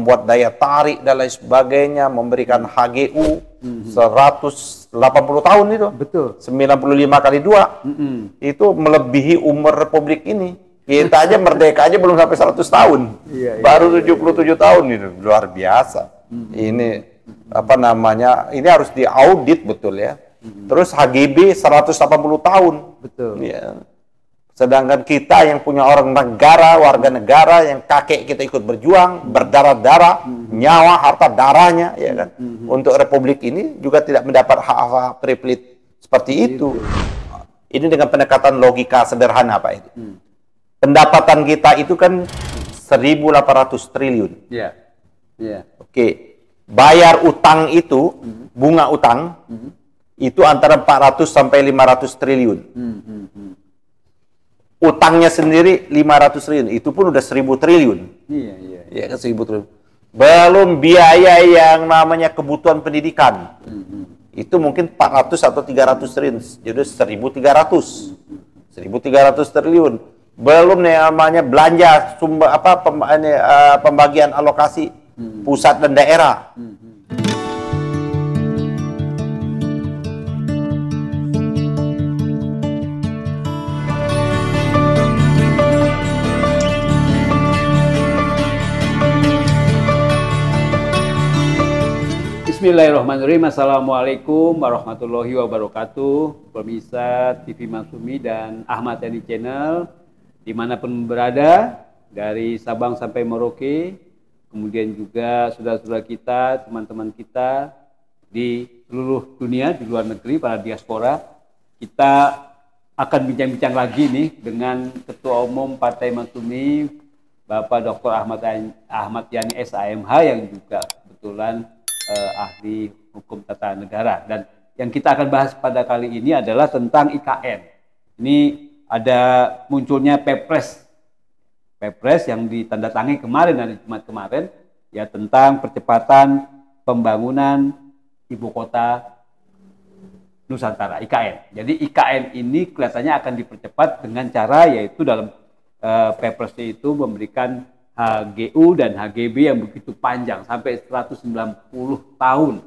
membuat daya tarik dan lain sebagainya, memberikan HGU 180 tahun itu. Betul. 95 kali 2 itu melebihi umur Republik ini. Kita aja merdeka aja belum sampai 100 tahun. Baru 77 tahun itu. Luar biasa. Ini apa namanya? Ini harus diaudit betul ya. Terus HGB 180 tahun. Betul. Ya. Sedangkan kita yang punya orang negara, warga negara, yang kakek kita ikut berjuang, berdarah-darah, nyawa, harta, darahnya, ya kan, untuk Republik ini juga tidak mendapat hak-hak privilege seperti itu. Ini dengan pendekatan logika sederhana, Pak itu. Pendapatan kita itu kan 1.800 triliun. Iya. Iya. Oke, bayar utang itu, bunga utang, itu antara 400 sampai 500 triliun. Utangnya sendiri 500 triliun, itu pun udah 1.000 triliun. Iya. Ya kan 1.000 triliun. Belum biaya yang namanya kebutuhan pendidikan. Itu mungkin 400 atau 300 triliun, jadi 1.300. 1.300 triliun. Belum namanya belanja sumber apa pembagian alokasi pusat dan daerah. Bismillahirrahmanirrahim. Assalamualaikum warahmatullahi wabarakatuh. Pemirsa TV Maksumi dan Ahmad Yani Channel dimanapun berada, dari Sabang sampai Merauke, kemudian juga saudara-saudara kita, teman-teman kita di seluruh dunia, di luar negeri, para diaspora. Kita akan bincang-bincang lagi nih dengan Ketua Umum Partai Maksumi, Bapak Dr. Ahmad Yani SAMH, yang juga kebetulan ahli hukum tata negara. Dan yang kita akan bahas pada kali ini adalah tentang IKN. Ini ada munculnya Perpres yang ditandatangani kemarin, hari Jumat kemarin, ya, tentang percepatan pembangunan ibu kota Nusantara, IKN. Jadi IKN ini kelihatannya akan dipercepat dengan cara, yaitu dalam Perpres itu memberikan HGU dan HGB yang begitu panjang sampai 190 tahun.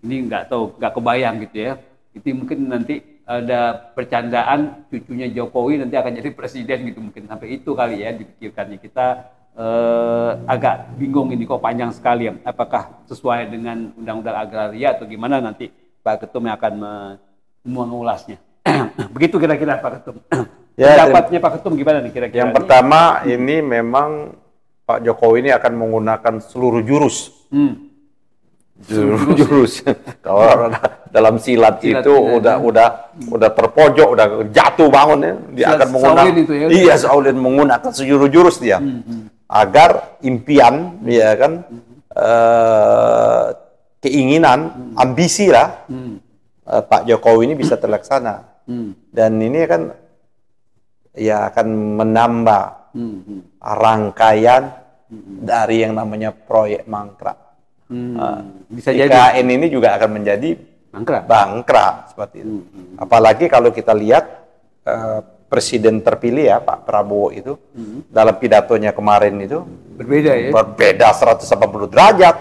Ini nggak kebayang gitu ya. Itu mungkin nanti ada percandaan cucunya Jokowi nanti akan jadi presiden gitu, mungkin sampai itu kali ya dipikirkannya. Kita agak bingung, ini kok panjang sekali ya. Apakah sesuai dengan Undang-Undang Agraria atau gimana, nanti Pak Ketum yang akan mengulasnya. Begitu kira-kira Pak Ketum. Ya, pendapatnya Pak Ketum gimana nih kira-kira? Yang pertama, ini memang Pak Jokowi ini akan menggunakan seluruh jurus. Jurus. Kalau dalam silat itu udah terpojok, udah jatuh bangun ya. Dia akan menggunakan itu ya. Iya, Shaolin menggunakan seluruh jurus dia. Agar impian, ya kan, keinginan, ambisi lah, Pak Jokowi ini bisa terlaksana. Dan ini kan ya akan menambah rangkaian dari yang namanya proyek mangkrak. Bisa jadi IKN ini juga akan menjadi bangkrak seperti itu. Apalagi kalau kita lihat presiden terpilih ya Pak Prabowo itu dalam pidatonya kemarin itu berbeda 180 derajat.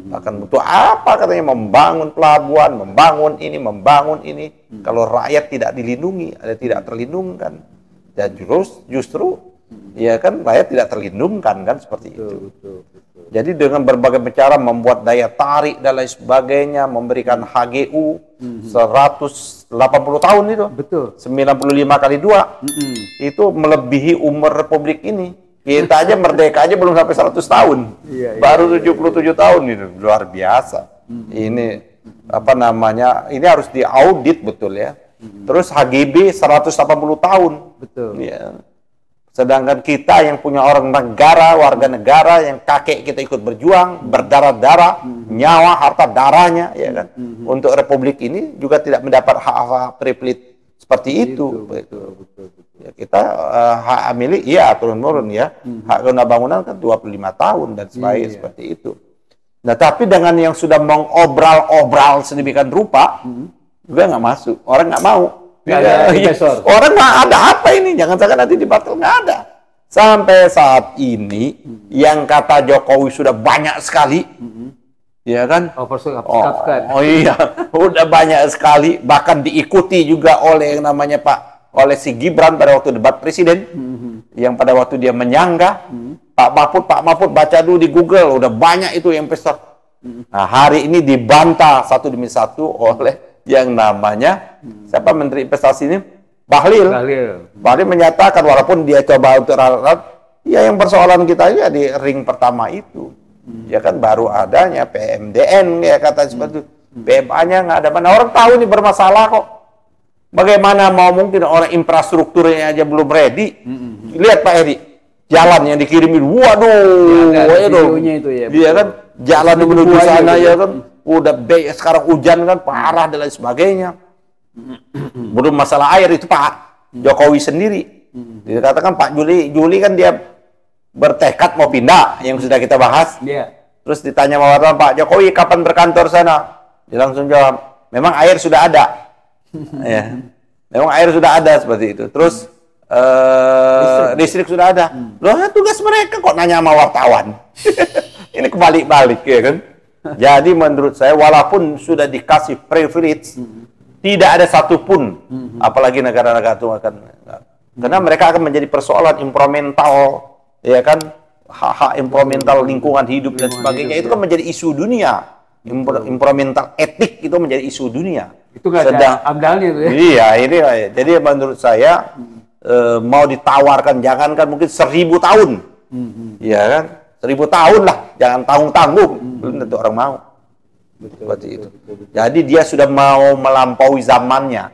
Bahkan butuh apa katanya, membangun pelabuhan, membangun ini. Kalau rakyat tidak dilindungi, tidak terlindungkan, dan justru ya kan rakyat tidak terlindungkan kan, seperti itu. Betul. Jadi dengan berbagai cara membuat daya tarik dan lain sebagainya, memberikan HGU 180 tahun itu. Betul. 95 kali 2 itu melebihi umur Republik ini. Kita aja merdeka aja belum sampai 100 tahun. Baru 77 tahun itu. Luar biasa. Ini apa namanya? Ini harus diaudit betul ya. Terus HGB 180 tahun. Betul. Ya. Sedangkan kita yang punya orang negara, warga negara, yang kakek kita ikut berjuang, berdarah-darah, nyawa, harta, darahnya, ya kan, untuk Republik ini juga tidak mendapat hak-hak privilege seperti itu. Betul. Ya, kita hak milik, iya turun-turun ya. Hak guna bangunan kan 25 tahun dan sebagainya, seperti itu. Nah, tapi dengan yang sudah mengobral-obral sedemikian rupa, juga nggak masuk, orang nggak mau. Orang nggak ada apa ini, jangan-jangan nanti dibatal, nggak ada. Sampai saat ini yang kata Jokowi sudah banyak sekali, ya kan? Oh iya, udah banyak sekali, bahkan diikuti juga oleh yang namanya oleh si Gibran pada waktu debat presiden, yang pada waktu dia menyanggah, Pak Mahfud baca dulu di Google, udah banyak itu yang investor. Nah, hari ini dibantah satu demi satu oleh yang namanya siapa Menteri Investasi ini? Bahlil menyatakan walaupun dia coba untuk ya yang persoalan kita ya di ring pertama itu, ya kan baru adanya PMDN ya kata seperti itu, PMA-nya nggak ada, mana orang tahu ini bermasalah kok. Bagaimana mau mungkin orang infrastrukturnya aja belum ready? Lihat Pak Eri, jalan yang dikirimin, waduh, itu ya. Dia kan jalan menuju sana ya kan, udah sekarang hujan kan parah dan lain sebagainya. Belum masalah air itu Pak Jokowi sendiri. Dikatakan Pak Juli kan dia bertekad mau pindah yang sudah kita bahas. Terus ditanya wartawan, Pak Jokowi kapan berkantor sana? Dia langsung jawab, memang air sudah ada. Ya, memang air sudah ada seperti itu. Terus listrik sudah ada. Loh, tugas mereka kok nanya sama wartawan. Ini kebalik-balik ya kan. Jadi menurut saya walaupun sudah dikasih privilege, tidak ada satupun, apalagi negara-negara itu akan, karena mereka akan menjadi persoalan implemental, ya kan, hak-hak implemental lingkungan hidup dan sebagainya, itu kan menjadi isu dunia, implemental etik itu menjadi isu dunia. Itu nggak ada amdalnya itu ya? Iya, ini, jadi menurut saya mau ditawarkan, jangankan mungkin 1000 tahun, ya kan, 1000 tahun lah, jangan tanggung-tanggung, belum tentu orang mau. Seperti itu. Jadi dia sudah mau melampaui zamannya.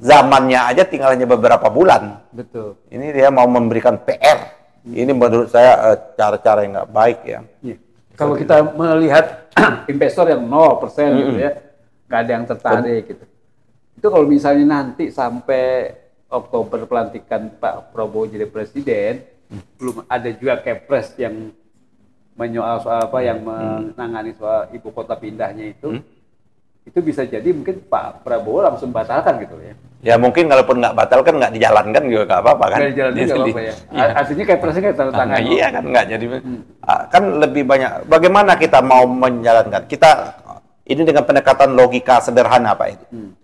Zamannya aja tinggal hanya beberapa bulan. Betul. Ini dia mau memberikan PR. Ini menurut saya cara-cara yang nggak baik ya. Kalau kita melihat investor yang 0% gitu ya, nggak ada yang tertarik gitu. Itu kalau misalnya nanti sampai Oktober pelantikan Pak Prabowo jadi presiden, belum ada juga kepres yang menyoal soal apa yang menangani soal ibu kota pindahnya itu bisa jadi mungkin Pak Prabowo langsung batalkan gitu ya. Ya mungkin kalaupun nggak batalkan, nggak dijalankan juga nggak apa-apa kan. Nggak dijalankan nggak apa-apa ya. Artinya kepresnya nggak tanda tangan. Iya kan nggak jadi. Kan lebih banyak. Bagaimana kita mau menjalankan? Kita ini dengan pendekatan logika sederhana Pak itu.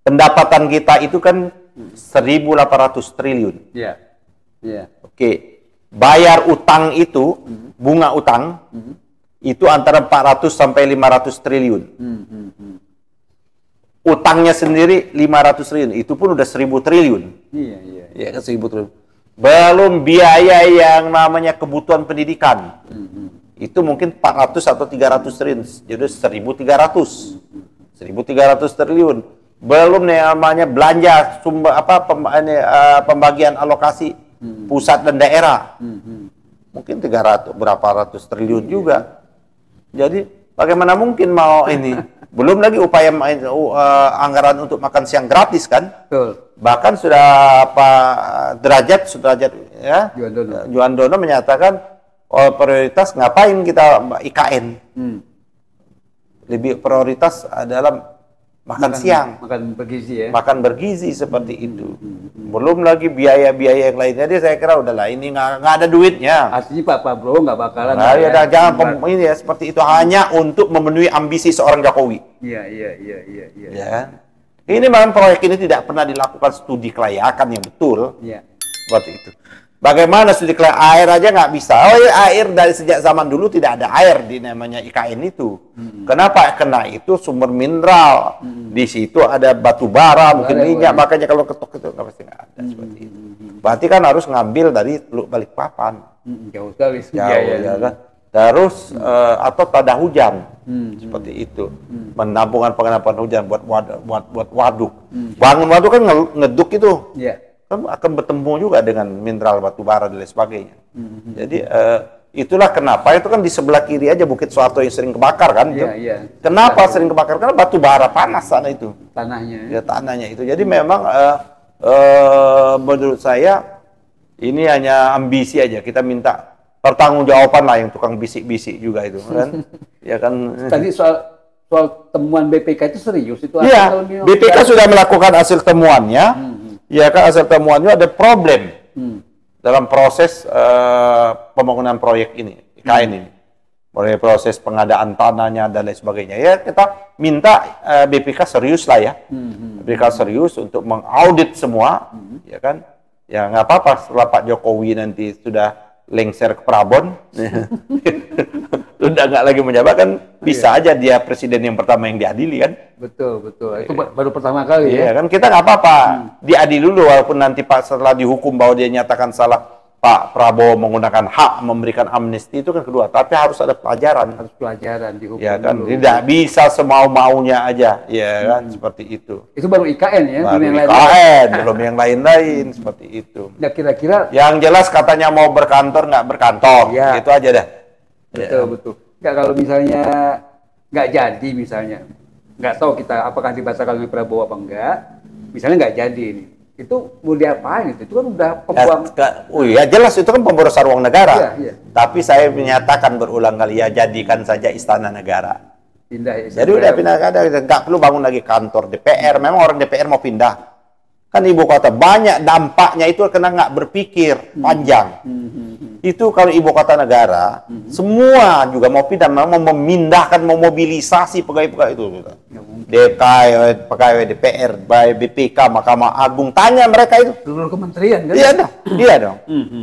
Pendapatan kita itu kan 1.800 triliun. Iya. Iya. Oke. Bayar utang itu, bunga utang, itu antara 400 sampai 500 triliun. Utangnya sendiri 500 triliun, itu pun udah 1.000 triliun. Iya. Ya kan 1.000 triliun. Belum biaya yang namanya kebutuhan pendidikan. Itu mungkin 400 atau 300 triliun, jadi 1.300. 1.300 triliun. Belum namanya belanja sumber pembagian alokasi pusat dan daerah, mungkin 300 berapa ratus triliun juga. Jadi bagaimana mungkin mau ini? Belum lagi upaya anggaran untuk makan siang gratis kan? Betul. Bahkan sudah Derajat ya, Juandono menyatakan prioritas ngapain kita IKN? Lebih prioritas adalah makan siang, makan bergizi ya. Makan bergizi seperti itu. Belum lagi biaya-biaya yang lainnya. Jadi saya kira udahlah ini nggak ada duitnya. Artinya Pak Prabowo nggak bakalan. Nah, ya, jangan ini ya seperti itu hanya untuk memenuhi ambisi seorang Jokowi. Iya. Ya. Ini memang proyek ini tidak pernah dilakukan studi kelayakan yang betul. Iya. Seperti itu. Bagaimana studi kelayakan air aja nggak bisa. Oh ya, air dari sejak zaman dulu tidak ada air di namanya IKN itu. Kenapa? Karena itu sumber mineral. Di situ ada batu bara, mungkin minyak. Makanya kalau ketok itu nggak pasti nggak ada seperti itu. Berarti kan harus ngambil dari Teluk Balikpapan. Jauh sekali. Jauh ya kan. Terus atau tada hujan seperti itu. Penampungan hujan buat waduk. Bangun waduk kan ngeduk itu. Iya. Kan akan bertemu juga dengan mineral batu bara dan lain sebagainya. Jadi itulah kenapa itu kan di sebelah kiri aja Bukit Soeharto yang sering kebakar kan. Iya. Kenapa sering kebakar? Karena batu bara panas sana itu. Tanahnya. Ya tanahnya itu. Jadi memang menurut saya ini hanya ambisi aja. Kita minta pertanggungjawaban lah yang tukang bisik-bisik juga itu kan. Ya kan. Tadi soal temuan BPK itu serius itu. Iya. BPK sudah melakukan hasil temuannya. Ya kan hasil temuannya ada problem. dalam proses pembangunan proyek ini, IKN ini. Mulai proses pengadaan tanahnya dan lain sebagainya. Ya, kita minta BPK serius lah ya. BPK serius untuk mengaudit semua, ya kan? Ya nggak apa-apa setelah Pak Jokowi nanti sudah lengser ke Prabon, sudah nggak lagi menjabat kan, bisa aja dia presiden yang pertama yang diadili kan? Betul, betul. Itu baru pertama kali ya? Kan kita nggak apa-apa, diadili dulu walaupun nanti Pak setelah dihukum bahwa dia nyatakan salah, Pak Prabowo menggunakan hak memberikan amnesti itu kan kedua, tapi harus ada pelajaran. Harus pelajaran dihukum ya kan, dulu. Tidak bisa semau-maunya aja, ya kan, seperti itu. Itu baru IKN ya? Baru belum yang IKN, belum yang lain-lain, seperti itu. Nah, kira-kira yang jelas katanya mau berkantor, nggak berkantor, ya. Itu aja dah. Betul, betul. Nggak, kalau misalnya nggak jadi, misalnya, nggak tahu kita apakah dibatalkan oleh Prabowo apa enggak, misalnya nggak jadi ini. Itu mau diapain itu kan udah pembuang. Ya jelas itu kan pemborosan uang negara. Iya. Tapi saya menyatakan berulang kali ya jadikan saja istana negara. Pindah ya. Jadi udah pindah, nggak perlu bangun lagi kantor DPR. Memang orang DPR mau pindah. Kan ibu kota banyak dampaknya itu karena nggak berpikir panjang. Itu kalau ibu kota negara, semua juga mau pindah, mau memindahkan, memobilisasi pegawai-pegawai itu. DKI, pegawai DPR, BPK, Mahkamah Agung, tanya mereka itu. Seluruh kementerian kan? Iya dong.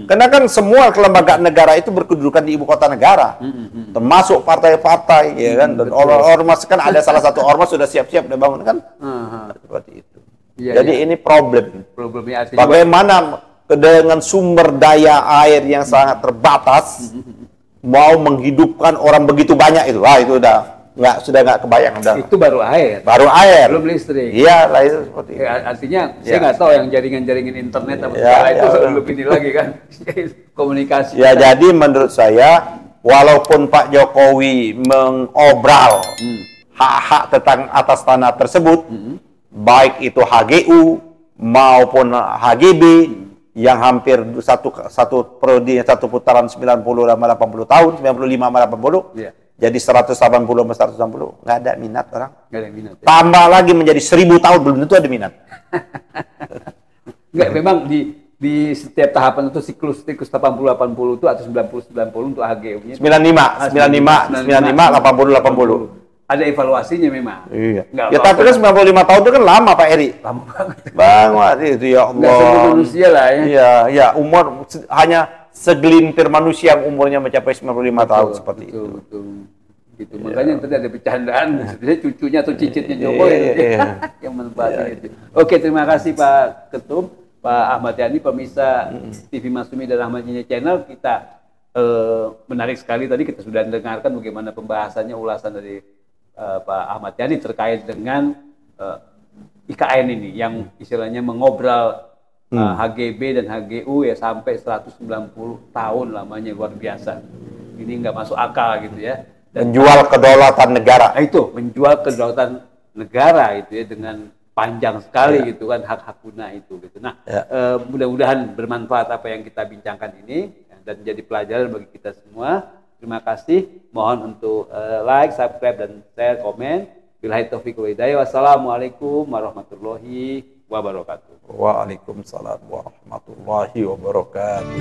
Karena kan semua kelembagaan negara itu berkedudukan di ibu kota negara, termasuk partai-partai, ya kan. Dan ormas kan ada salah satu ormas sudah siap-siap udah bangun kan, seperti itu. Jadi ini problemnya artinya bagaimana dengan sumber daya air yang sangat terbatas mau menghidupkan orang begitu banyak itu, itu udah nggak kebayang udah. Itu baru air. Belum listrik. Iya lah itu seperti itu. Artinya saya nggak tahu yang jaringan internet apa segala itu belum ini lagi kan komunikasi. Ya jadi menurut saya walaupun Pak Jokowi mengobral hak-hak tentang atas tanah tersebut, baik itu HGU maupun HGB yang hampir satu periode, satu putaran 90 sama 80 tahun, 95 sama 80, jadi 180 sama 160, nggak ada minat orang. Nggak ada minat. Ya. Tambah lagi menjadi 1000 tahun, belum tentu ada minat. Nggak, memang di setiap tahapan itu siklus 80-80 itu atau 90-90 untuk HGU-nya. 95, 80, 80. Ada evaluasinya memang. Iya. Ya tapi kan 95 tahun itu kan lama Pak Eri. Lama banget. Banget itu ya Allah. Nggak semua manusia lah ya. Iya, ya umur hanya segelintir manusia yang umurnya mencapai 95 tahun seperti itu. Betul. Gitu. Makanya tadi ada bercandaan, sebenarnya cucunya atau cicitnya Jokowi yang menempati itu. Oke, terima kasih Pak Ketum, Pak Ahmad Yani, pemirsa TV Masyumi dan Ahmad Yani Channel. Kita menarik sekali tadi kita sudah dengarkan bagaimana pembahasannya, ulasan dari Pak Ahmad Yani terkait dengan IKN ini yang istilahnya mengobral HGB dan HGU ya sampai 190 tahun lamanya, luar biasa. Ini nggak masuk akal gitu ya. Dan menjual kedaulatan negara. Itu menjual kedaulatan negara itu ya dengan panjang sekali gitu kan hak-hak guna itu gitu. Nah, mudah-mudahan bermanfaat apa yang kita bincangkan ini dan jadi pelajaran bagi kita semua. Terima kasih. Mohon untuk like, subscribe, dan share, komen. Billahi taufiq wal hidayah. Wassalamualaikum warahmatullahi wabarakatuh. Waalaikumsalam warahmatullahi wabarakatuh.